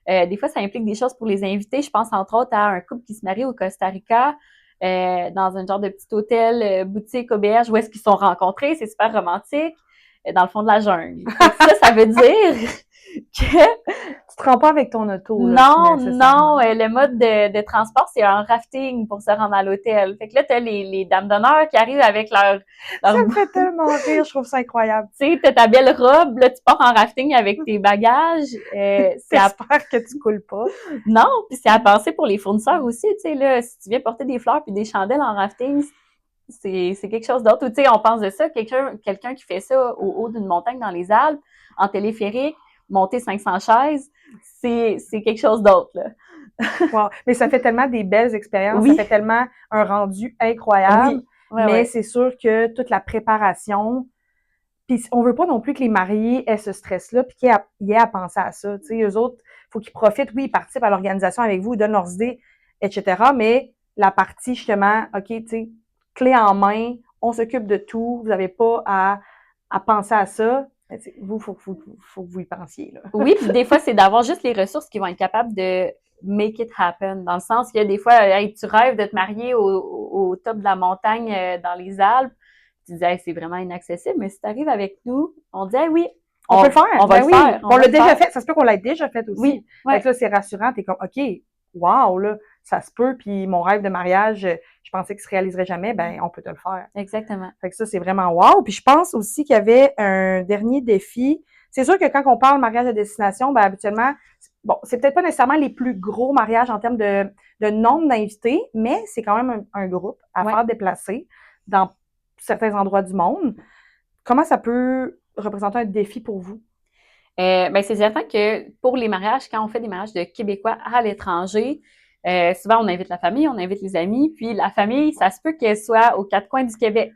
Des fois, ça implique des choses pour les invités. Je pense entre autres à un couple qui se marie au Costa Rica, dans un genre de petit hôtel, boutique, auberge, où est-ce qu'ils se sont rencontrés. C'est super romantique, dans le fond de la jungle. Ça veut dire que Tu te rends pas avec ton auto. non, le mode de transport, c'est un rafting pour se rendre à l'hôtel. Fait que là, t'as les dames d'honneur qui arrivent avec leur Ça me fait tellement rire, je trouve ça incroyable. Tu sais, t'as ta belle robe, là, tu pars en rafting avec tes bagages. J'espère que tu coules pas. Non, puis c'est à penser pour les fournisseurs aussi, tu sais, là, si tu viens porter des fleurs puis des chandelles en rafting, c'est quelque chose d'autre. Ou tu sais, on pense de ça, quelqu'un qui fait ça au haut d'une montagne dans les Alpes, en téléphérique, monter 500 chaises, c'est quelque chose d'autre, là. Wow. Mais ça fait tellement des belles expériences, Oui. ça fait tellement un rendu incroyable. Oui. Mais c'est sûr que toute la préparation, puis on veut pas non plus que les mariés aient ce stress-là, puis qu'ils aient à penser à ça. Tu sais, eux autres, faut qu'ils profitent, oui, ils participent à l'organisation avec vous, ils donnent leurs idées, etc. Mais la partie, justement, OK, tu sais, clé en main, on s'occupe de tout, vous n'avez pas à penser à ça. Vous, faut que vous y pensiez, là. Oui, puis des fois, c'est d'avoir juste les ressources qui vont être capables de make it happen. Dans le sens qu'il y a des fois, hey, tu rêves de te marier au top de la montagne dans les Alpes. Tu dis, hey, c'est vraiment inaccessible. Mais si tu arrives avec nous, on dit, hey, oui, on peut le faire. On va le faire. On l'a déjà fait. Ça se peut qu'on l'ait déjà fait aussi. Oui. Ouais. Fait que là, c'est rassurant. T'es comme, OK, wow, là, ça se peut. Puis mon rêve de mariage, je pensais qu'il se réaliserait jamais. Ben, on peut te le faire. Exactement. Fait que ça, c'est vraiment wow. Puis je pense aussi qu'il y avait un dernier défi. C'est sûr que quand on parle mariage à destination, ben, habituellement, bon, c'est peut-être pas nécessairement les plus gros mariages en termes de nombre d'invités, mais c'est quand même un groupe à faire déplacer dans certains endroits du monde. Comment ça peut représenter un défi pour vous? Ben, c'est certain que pour les mariages, quand on fait des mariages de Québécois à l'étranger, souvent on invite la famille, on invite les amis, puis la famille, ça se peut qu'elle soit aux quatre coins du Québec.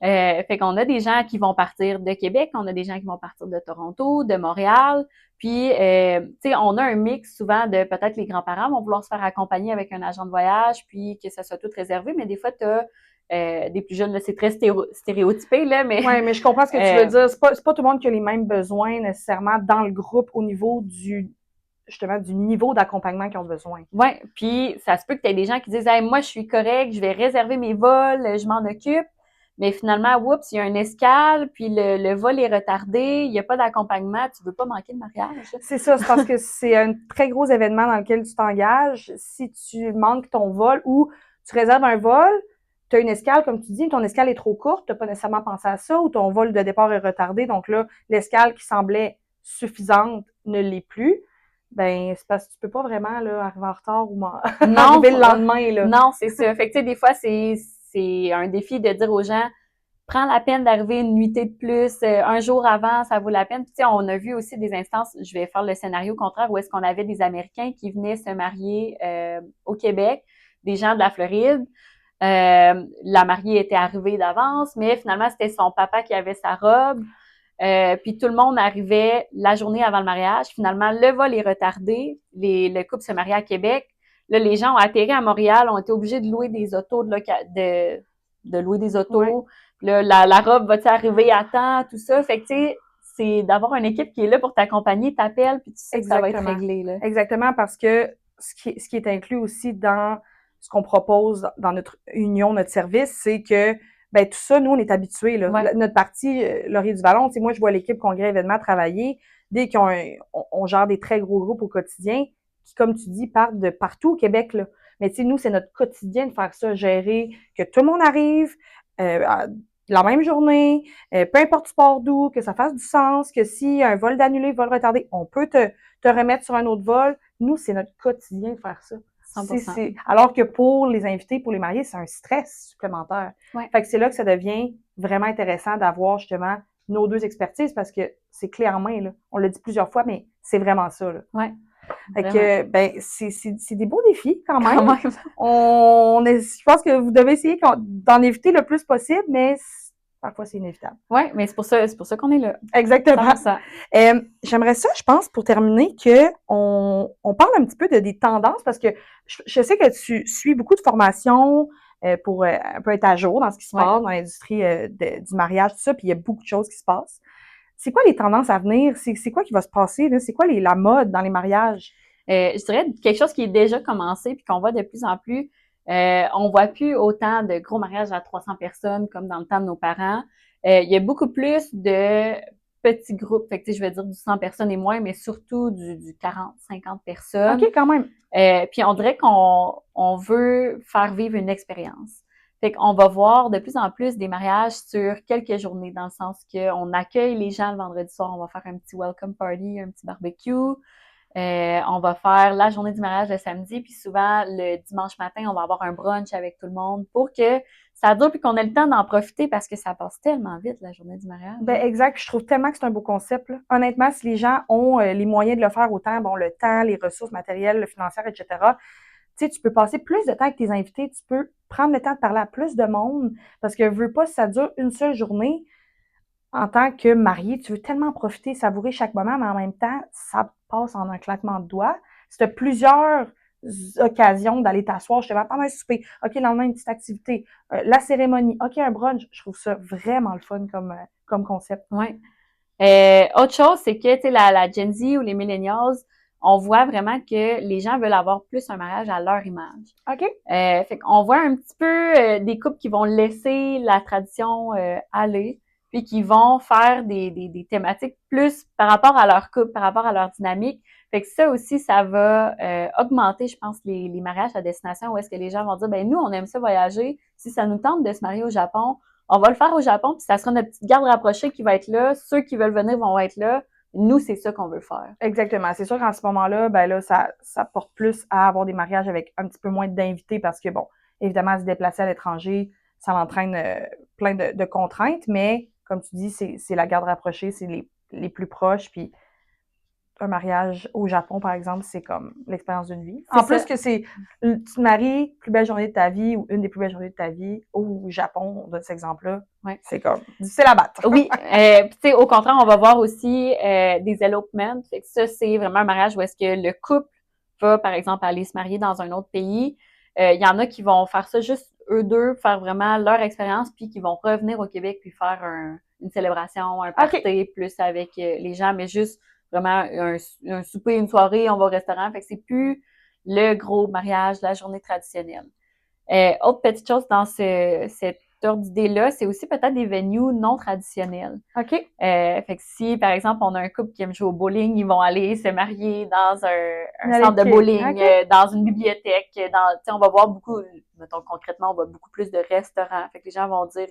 Fait qu'on a des gens qui vont partir de Québec, on a des gens qui vont partir de Toronto, de Montréal, puis tu sais, on a un mix souvent de peut-être les grands-parents vont vouloir se faire accompagner avec un agent de voyage, puis que ça soit tout réservé, mais des fois t'as des plus jeunes, là, c'est très stéréotypé, là, mais... Oui, mais je comprends ce que tu veux dire. C'est pas tout le monde qui a les mêmes besoins nécessairement dans le groupe au niveau justement, du niveau d'accompagnement qu'ils ont besoin. Oui, puis ça se peut que tu aies des gens qui disent hey, moi, je suis correct, je vais réserver mes vols, je m'en occupe. Mais finalement, oups, il y a une escale, puis le vol est retardé, il n'y a pas d'accompagnement, tu veux pas manquer le mariage. C'est ça, c'est parce que c'est un très gros événement dans lequel tu t'engages. Si tu manques ton vol ou tu réserves un vol, tu as une escale, comme tu dis, ton escale est trop courte, tu n'as pas nécessairement pensé à ça, ou ton vol de départ est retardé, donc là, l'escale qui semblait suffisante ne l'est plus. Ben, c'est parce que tu peux pas vraiment là, arriver en retard ou arriver le lendemain. Là. Non, c'est ça. Fait que tu sais, des fois, c'est un défi de dire aux gens prends la peine d'arriver une nuitée de plus, un jour avant, ça vaut la peine. Puis tu sais, on a vu aussi des instances, je vais faire le scénario contraire, où est-ce qu'on avait des Américains qui venaient se marier au Québec, des gens de la Floride. La mariée était arrivée d'avance, mais finalement, c'était son papa qui avait sa robe. Puis tout le monde arrivait la journée avant le mariage. Finalement, le vol est retardé. Le couple se mariait à Québec. Là, les gens ont atterri à Montréal, ont été obligés de louer des autos, de louer des autos. Ouais. Là, la robe va-t-il arriver à temps, tout ça. Fait que, tu sais, c'est d'avoir une équipe qui est là pour t'accompagner, t'appelle, puis tu sais que ça va être réglé, là. Exactement, parce que ce qui est inclus aussi dans ce qu'on propose dans notre union, notre service, c'est que Ben tout ça, nous, on est habitués. Là. Ouais. Notre partie, Laurier du Vallon, tu sais, moi, je vois l'équipe congrès événements travailler. Dès on gère des très gros groupes au quotidien, qui, comme tu dis, partent de partout au Québec. Là. Mais tu sais, nous, c'est notre quotidien de faire ça, gérer que tout le monde arrive la même journée, peu importe tu pars d'où, que ça fasse du sens, que si un vol d'annulé, vol retardé, on peut te remettre sur un autre vol. Nous, c'est notre quotidien de faire ça. 100%. Alors que pour les invités, pour les mariés, c'est un stress supplémentaire. Ouais. Fait que c'est là que ça devient vraiment intéressant d'avoir justement nos deux expertises parce que c'est clé en main, là. On l'a dit plusieurs fois, mais c'est vraiment ça, là. Ouais. Fait que, ben, c'est des beaux défis quand même. Quand même. Je pense que vous devez essayer d'en éviter le plus possible, mais parfois c'est inévitable. Ouais, mais c'est pour ça qu'on est là. Exactement. 100%. J'aimerais ça, je pense, pour terminer, que on parle un petit peu des tendances parce que je sais que tu suis beaucoup de formations pour un peu être à jour dans ce qui se passe dans l'industrie du mariage, tout ça, puis il y a beaucoup de choses qui se passent. C'est quoi les tendances à venir? C'est quoi qui va se passer, là? C'est quoi la mode dans les mariages? Je dirais quelque chose qui est déjà commencé puis qu'on voit de plus en plus. On voit plus autant de gros mariages à 300 personnes comme dans le temps de nos parents. Il y a beaucoup plus de petits groupes. Fait que, je vais dire du 100 personnes et moins, mais surtout du 40, 50 personnes. OK, quand même. Puis on dirait qu'on veut faire vivre une expérience. Fait qu'on va voir de plus en plus des mariages sur quelques journées, dans le sens qu'on accueille les gens le vendredi soir, on va faire un petit welcome party, un petit barbecue. On va faire la journée du mariage le samedi, puis souvent le dimanche matin, on va avoir un brunch avec tout le monde pour que ça dure puis qu'on ait le temps d'en profiter parce que ça passe tellement vite, la journée du mariage. Ben exact. Je trouve tellement que c'est un beau concept, là. Honnêtement, si les gens ont les moyens de le faire autant, bon, le temps, les ressources matérielles, financières, etc., tu sais, tu peux passer plus de temps avec tes invités, tu peux prendre le temps de parler à plus de monde parce que veux pas, si ça dure une seule journée, en tant que marié, tu veux tellement profiter, savourer chaque moment, mais en même temps, ça passe en un claquement de doigts. Si tu as plusieurs occasions d'aller t'asseoir justement pendant un souper, OK, le lendemain, une petite activité, la cérémonie, OK, un brunch, je trouve ça vraiment le fun comme concept. Oui. Autre chose, c'est que, tu sais, la Gen Z ou les millennials, on voit vraiment que les gens veulent avoir plus un mariage à leur image. OK. Fait qu'on voit un petit peu des couples qui vont laisser la tradition aller, puis qui vont faire des thématiques plus par rapport à leur couple, par rapport à leur dynamique. Fait que ça aussi, ça va augmenter, je pense, les mariages à destination où est-ce que les gens vont dire, ben nous, on aime ça voyager. Si ça nous tente de se marier au Japon, on va le faire au Japon, puis ça sera notre petite garde rapprochée qui va être là. Ceux qui veulent venir vont être là. Nous, c'est ça qu'on veut faire. Exactement. C'est sûr qu'en ce moment-là, ben là, ça porte plus à avoir des mariages avec un petit peu moins d'invités parce que, bon, évidemment, se déplacer à l'étranger, ça entraîne plein de contraintes, mais comme tu dis, c'est la garde rapprochée, c'est les plus proches, puis un mariage au Japon, par exemple, c'est comme l'expérience d'une vie. En plus que tu te maries, plus belle journée de ta vie ou une des plus belles journées de ta vie au Japon, on donne cet exemple-là. Ouais. C'est comme difficile à battre. Oui. Tu sais, au contraire, on va voir aussi des elopements. Fait que ça, c'est vraiment un mariage où est-ce que le couple va, par exemple, aller se marier dans un autre pays. Il y en a qui vont faire ça juste eux deux, faire vraiment leur expérience, puis qui vont revenir au Québec puis faire une célébration, un party plus avec les gens, mais juste vraiment un souper, une soirée, on va au restaurant. Fait que c'est plus le gros mariage, la journée traditionnelle. Autre petite chose dans cette ordre d'idée-là, c'est aussi peut-être des venues non traditionnels. OK. Fait que si, par exemple, on a un couple qui aime jouer au bowling, ils vont aller se marier dans un centre de bowling, dans une bibliothèque, on va voir beaucoup, mettons concrètement, on voit beaucoup plus de restaurants. Fait que les gens vont dire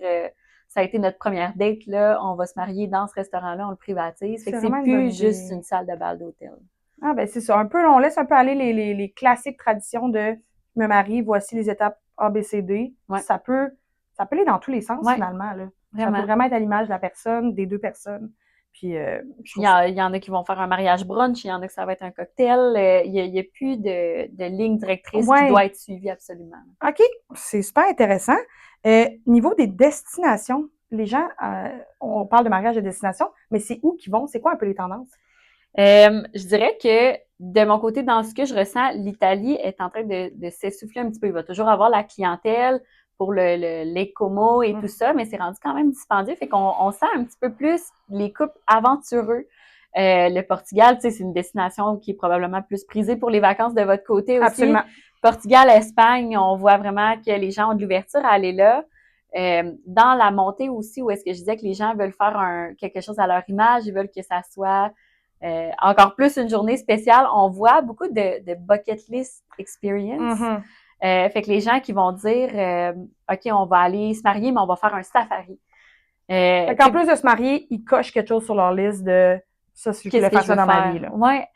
ça a été notre première date, là, on va se marier dans ce restaurant-là, on le privatise. Fait que c'est plus juste une salle de bal d'hôtel. Ah ben c'est ça. Un peu, on laisse un peu aller les classiques traditions de me marie, voici les étapes A, B, C, D. Ouais. Ça peut aller dans tous les sens, finalement, là. Vraiment. Ça peut vraiment être à l'image de la personne, des deux personnes. Puis, il y en a qui vont faire un mariage brunch, il y en a que ça va être un cocktail. Il y a plus de ligne directrice qui doit être suivie absolument. OK, c'est super intéressant. Niveau des destinations, les gens, on parle de mariage de destination, mais c'est où qu'ils vont? C'est quoi un peu les tendances? Je dirais que de mon côté, dans ce que je ressens, l'Italie est en train de s'essouffler un petit peu. Il va toujours avoir la clientèle pour les comos et tout ça, mais c'est rendu quand même dispendieux. Fait qu'on sent un petit peu plus les couples aventureux. Le Portugal, tu sais, c'est une destination qui est probablement plus prisée pour les vacances de votre côté aussi. Absolument. Portugal, Espagne, on voit vraiment que les gens ont de l'ouverture à aller là. Dans la montée aussi, où est-ce que je disais que les gens veulent faire quelque chose à leur image, ils veulent que ça soit encore plus une journée spéciale, on voit beaucoup de bucket list experience. Fait que les gens qui vont dire OK, on va aller se marier, mais on va faire un safari. Fait qu'en plus de se marier, ils cochent quelque chose sur leur liste de ça, c'est le faire ça dans ma vie, là. Ouais.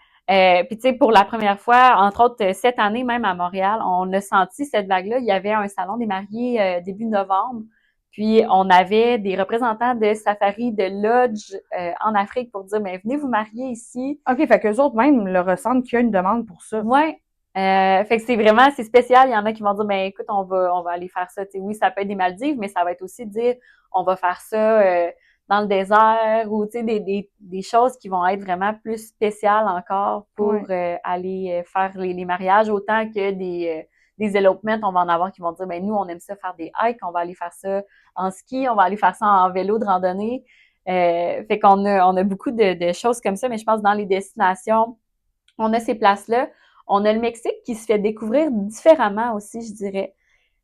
Puis tu sais, pour la première fois, entre autres, cette année même à Montréal, on a senti cette vague-là. Il y avait un salon des mariés début novembre. Puis on avait des représentants de safari, de lodge en Afrique pour dire, mais venez vous marier ici. OK, fait qu'eux autres même le ressentent qu'il y a une demande pour ça. Ouais. Fait que c'est spécial. Il y en a qui vont dire, ben écoute, on va aller faire ça. Tu sais, oui, ça peut être des Maldives, mais ça va être aussi dire, on va faire ça dans le désert ou tu sais des choses qui vont être vraiment plus spéciales encore pour aller faire les mariages, autant que des elopements, on va en avoir qui vont dire, ben nous, on aime ça faire des hikes, on va aller faire ça en ski, on va aller faire ça en vélo de randonnée. Fait qu'on a beaucoup de choses comme ça, mais je pense dans les destinations, on a ces places-là. On a le Mexique qui se fait découvrir différemment aussi, je dirais.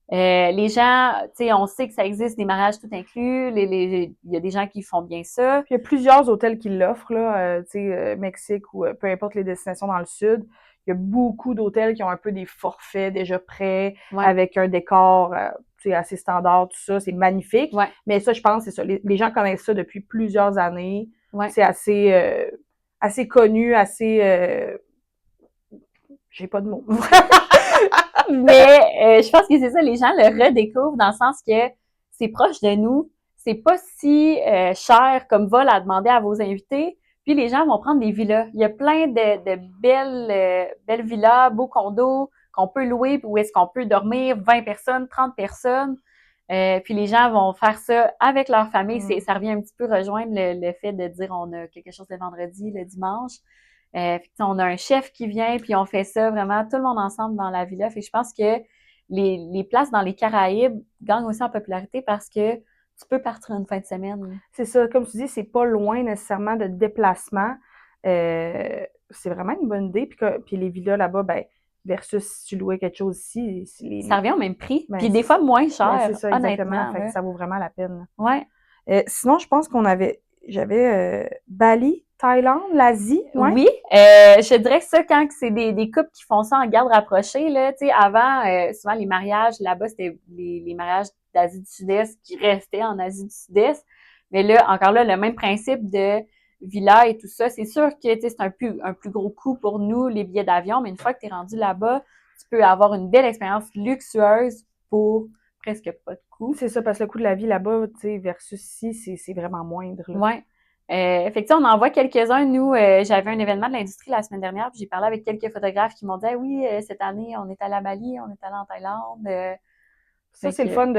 Les gens, tu sais, on sait que ça existe des mariages tout inclus. Il y a des gens qui font bien ça. Puis il y a plusieurs hôtels qui l'offrent, là, tu sais, Mexique ou peu importe les destinations dans le sud. Il y a beaucoup d'hôtels qui ont un peu des forfaits déjà prêts, avec un décor tu sais, assez standard, tout ça. C'est magnifique. Ouais. Mais ça, je pense, c'est ça. Les gens connaissent ça depuis plusieurs années. Ouais. C'est assez connu, assez... j'ai pas de mots. Mais je pense que c'est ça, les gens le redécouvrent dans le sens que c'est proche de nous, c'est pas si cher comme vol à demander à vos invités, puis les gens vont prendre des villas. Il y a plein de belles villas, beaux condos qu'on peut louer, où est-ce qu'on peut dormir 20 personnes, 30 personnes, puis les gens vont faire ça avec leur famille. Ça revient un petit peu rejoindre le fait de dire on a quelque chose le vendredi, le dimanche. On a un chef qui vient, puis on fait ça vraiment tout le monde ensemble dans la villa. Fait que je pense que les places dans les Caraïbes gagnent aussi en popularité parce que tu peux partir une fin de semaine. C'est ça, comme tu dis, c'est pas loin nécessairement de déplacement. C'est vraiment une bonne idée. Puis les villas là-bas, ben versus si tu louais quelque chose ici. Ça revient au même prix. Ben, puis des fois moins cher, c'est ça, exactement. honnêtement. Fait que ça vaut vraiment la peine. Ouais. Sinon, je pense j'avais Bali, Thaïlande, l'Asie. Ouais. Oui, je dirais que ça, quand c'est des couples qui font ça en garde rapprochée, là, tu sais, avant, souvent les mariages là-bas, c'était les mariages d'Asie du Sud-Est qui restaient en Asie du Sud-Est. Mais là, encore là, le même principe de villa et tout ça, c'est sûr que, tu sais, c'est un plus gros coût pour nous, les billets d'avion, mais une fois que tu es rendu là-bas, tu peux avoir une belle expérience luxueuse pour presque pas de coût. C'est ça, parce que le coût de la vie là-bas, tu sais, versus ici, c'est vraiment moindre. Là. Ouais. Fait que on en voit quelques-uns. Nous, j'avais un événement de l'industrie la semaine dernière, puis j'ai parlé avec quelques photographes qui m'ont dit oui, cette année, on est allé à Bali, on est allé en Thaïlande. Ça, c'est le fun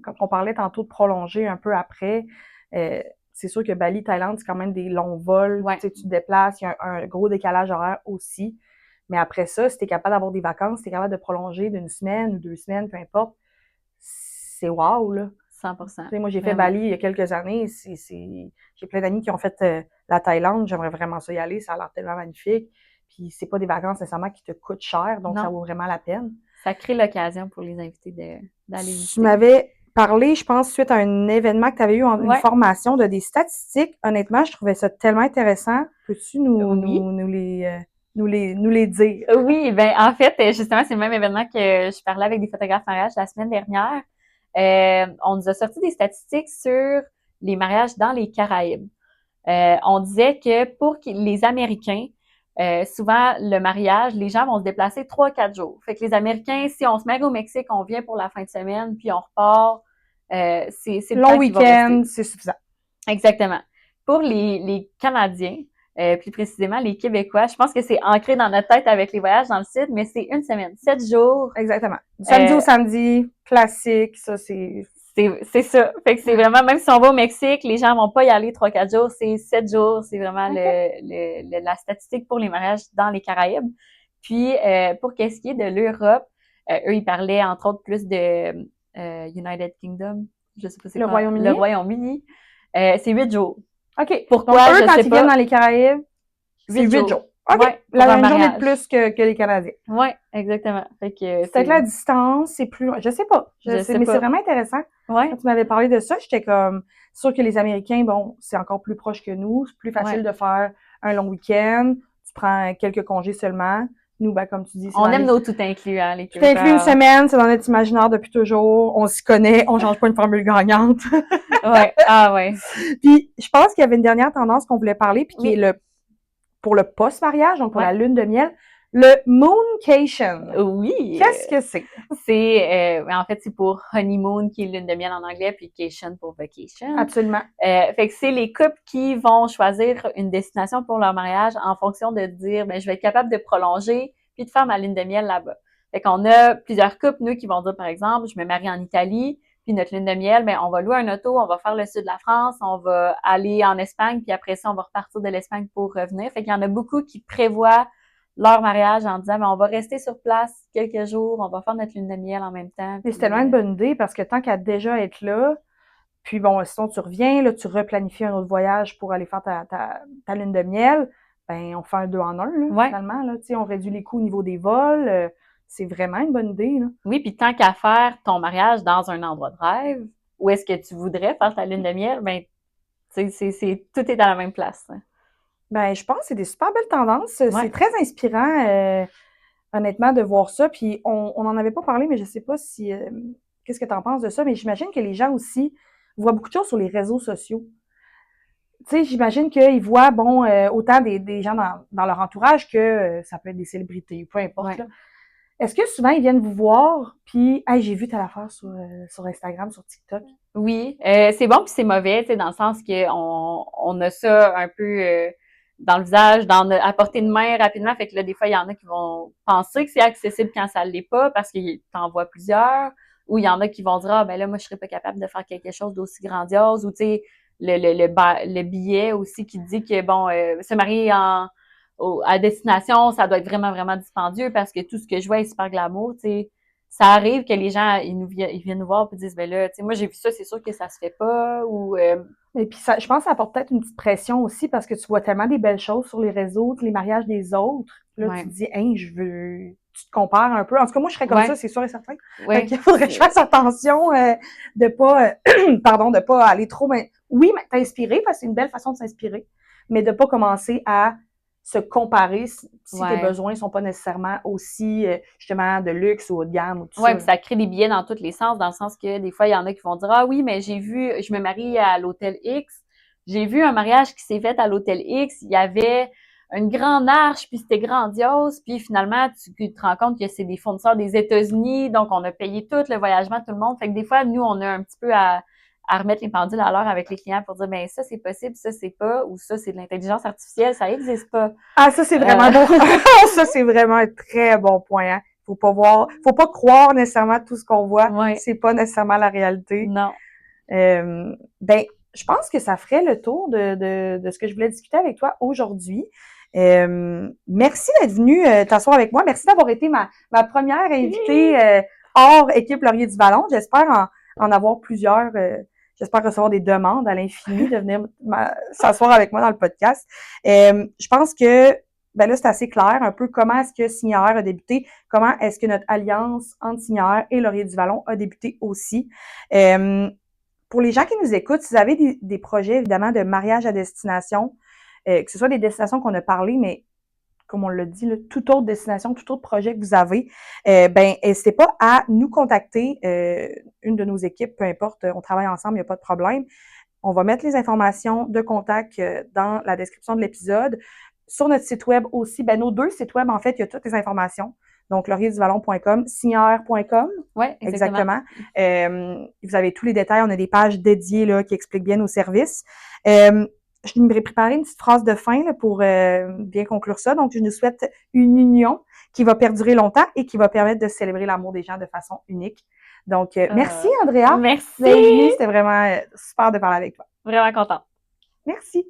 quand on parlait tantôt de prolonger un peu après. C'est sûr que Bali, Thaïlande, c'est quand même des longs vols. Ouais. Tu te déplaces, il y a un gros décalage horaire aussi. Mais après ça, si t'es capable d'avoir des vacances, si t'es capable de prolonger d'une semaine ou 2 semaines, peu importe, c'est wow, là. 100%. Tu sais, moi, j'ai fait Bali il y a quelques années. J'ai plein d'amis qui ont fait la Thaïlande. J'aimerais vraiment ça y aller. Ça a l'air tellement magnifique. Puis c'est pas des vacances nécessairement qui te coûtent cher, donc ça vaut vraiment la peine. Ça crée l'occasion pour les invités d'aller visiter. Tu m'avais parlé, je pense, suite à un événement que tu avais eu une formation de des statistiques. Honnêtement, je trouvais ça tellement intéressant. Peux-tu nous les dire? Oui, ben en fait, justement, c'est le même événement que je parlais avec des photographes mariage la semaine dernière. On nous a sorti des statistiques sur les mariages dans les Caraïbes. On disait que pour les Américains, souvent, le mariage, les gens vont se déplacer 3-4 jours. Fait que les Américains, si on se marie au Mexique, on vient pour la fin de semaine, puis on repart. C'est le long week-end, c'est suffisant. Exactement. Pour les Canadiens, plus précisément les Québécois, je pense que c'est ancré dans notre tête avec les voyages dans le sud, mais c'est une semaine, 7 jours. Exactement. Du samedi au samedi, classique, ça c'est... C'est ça. Fait que c'est vraiment, même si on va au Mexique, les gens vont pas y aller 3-4 jours, c'est 7 jours. C'est vraiment la statistique pour les mariages dans les Caraïbes. Puis, pour qu'est-ce qui est de l'Europe, eux, ils parlaient entre autres plus de United Kingdom. Je sais pas c'est le Royaume-Uni. Le Royaume-Uni. C'est 8 jours. OK. Pourquoi? Donc, eux, quand ils viennent dans les Caraïbes, c'est 8 jours. OK, Ouais, pour une un journée de mariage. plus que les Canadiens. Oui, exactement. Fait que C'est peut-être la distance, c'est plus... Je sais pas. Je sais Mais pas. c'est vraiment intéressant. Ouais, Quand tu m'avais parlé de ça, j'étais comme... C'est sûr que les Américains, bon, c'est encore plus proche que nous. C'est plus facile de faire un long week-end. Tu prends quelques congés seulement. Nous, ben, comme tu dis, c'est on dans aime les... nos tout inclus, hein, les Tout inclus une Québécois. semaine, c'est dans notre imaginaire depuis toujours. On s'y connaît, on change pas une formule gagnante. Ouais, ah ouais. Puis, je pense qu'il y avait une dernière tendance qu'on voulait parler, puis qui est Oui. pour le post-mariage, donc pour Ouais. la lune de miel, le mooncation. Oui. Qu'est-ce que c'est? C'est, en fait, c'est pour honeymoon, qui est lune de miel en anglais, puis vacation pour vacation. Absolument. Fait que c'est les couples qui vont choisir une destination pour leur mariage en fonction de dire, ben, je vais être capable de prolonger puis de faire ma lune de miel là-bas. Fait qu'on a plusieurs couples, nous, qui vont dire, par exemple, je me marie en Italie, puis notre lune de miel, ben, on va louer un auto, on va faire le sud de la France, on va aller en Espagne, puis après ça, on va repartir de l'Espagne pour revenir. Fait qu'il y en a beaucoup qui prévoient leur mariage en disant, ben, on va rester sur place quelques jours, on va faire notre lune de miel en même temps. Mais c'est tellement une bonne idée parce que tant qu'à déjà être là, puis bon, sinon tu reviens, là, tu replanifies un autre voyage pour aller faire ta lune de miel, ben on fait un 2 en 1, là, Ouais. finalement. Là, on réduit les coûts au niveau des vols. C'est vraiment une bonne idée. Là. Oui, puis tant qu'à faire ton mariage dans un endroit de rêve, où est-ce que tu voudrais faire ta lune de miel, ben, tout est dans la même place. Hein. Ben, je pense que c'est des super belles tendances. Ouais. C'est très inspirant, honnêtement, de voir ça. Puis on n'en avait pas parlé, mais je sais pas si qu'est-ce que tu en penses de ça, mais j'imagine que les gens aussi voient beaucoup de choses sur les réseaux sociaux. Tu sais, j'imagine qu'ils voient, bon, autant des gens dans leur entourage que ça peut être des célébrités, peu importe. Ouais. Là. Est-ce que souvent ils viennent vous voir, puis hey, j'ai vu telle affaire sur Instagram, sur TikTok? Oui, c'est bon puis c'est mauvais, tu sais, dans le sens que on a ça un peu dans le visage, à portée de main rapidement. Fait que là, des fois, il y en a qui vont penser que c'est accessible quand ça l'est pas parce qu'ils t'envoient plusieurs. Ou il y en a qui vont dire, ah, ben là, moi, je serais pas capable de faire quelque chose d'aussi grandiose. Ou, tu sais, le billet aussi qui dit que, bon, se marier à destination, ça doit être vraiment, vraiment dispendieux parce que tout ce que je vois est super glamour, tu sais. Ça arrive que les gens, ils viennent nous voir et disent, ben là, tu sais, moi, j'ai vu ça, c'est sûr que ça se fait pas. Ou, Et puis ça, je pense que ça apporte peut-être une petite pression aussi parce que tu vois tellement des belles choses sur les réseaux, les mariages des autres. Là, Ouais. tu te dis, hey, tu te compares un peu. En tout cas, moi, je serais comme Ouais. ça, c'est sûr et certain. Ouais. Fait qu'il faudrait que je fasse attention de pas, de pas aller trop, mais oui, mais t'inspirer parce que c'est une belle façon de s'inspirer, mais de pas commencer à se comparer si tes besoins sont pas nécessairement aussi, justement, de luxe ou haut de gamme ou tout ça. Puis ça crée des billets dans tous les sens, dans le sens que des fois, il y en a qui vont dire, ah oui, mais je me marie à l'hôtel X. J'ai vu un mariage qui s'est fait à l'hôtel X. Il y avait une grande arche, puis c'était grandiose. Puis finalement, tu te rends compte que c'est des fournisseurs des États-Unis, donc on a payé tout le voyagement, tout le monde. Fait que des fois, nous, on a un petit peu à remettre les pendules à l'heure avec les clients pour dire, ben ça, c'est possible, ça, c'est pas, ou ça, c'est de l'intelligence artificielle, ça existe pas. Ah, ça, c'est vraiment bon. Ça, c'est vraiment un très bon point. Hein. Faut pas croire nécessairement tout ce qu'on voit. Ouais. C'est pas nécessairement la réalité. Non. Ben, je pense que ça ferait le tour de ce que je voulais discuter avec toi aujourd'hui. Merci d'être venu t'asseoir avec moi. Merci d'avoir été ma première invitée hors équipe Laurier du Ballon. J'espère en avoir plusieurs. J'espère recevoir des demandes à l'infini de venir s'asseoir avec moi dans le podcast. Je pense que ben là, c'est assez clair un peu comment est-ce que Signière a débuté, comment est-ce que notre alliance entre Signière et Laurier du Vallon a débuté aussi. Pour les gens qui nous écoutent, si vous avez des projets, évidemment, de mariage à destination, que ce soit des destinations qu'on a parlé, mais comme on l'a dit, là, toute autre destination, tout autre projet que vous avez, ben n'hésitez pas à nous contacter, une de nos équipes, peu importe, on travaille ensemble, il n'y a pas de problème. On va mettre les informations de contact dans la description de l'épisode. Sur notre site web aussi, ben nos 2 sites web, en fait, il y a toutes les informations. Donc, laurierduvallon.com, signière.com. Oui, exactement. Vous avez tous les détails. On a des pages dédiées là, qui expliquent bien nos services. Je me préparé une petite phrase de fin là, pour bien conclure ça. Donc, je nous souhaite une union qui va perdurer longtemps et qui va permettre de célébrer l'amour des gens de façon unique. Donc, merci, Andrea. Merci. C'était vraiment super de parler avec toi. Vraiment contente. Merci.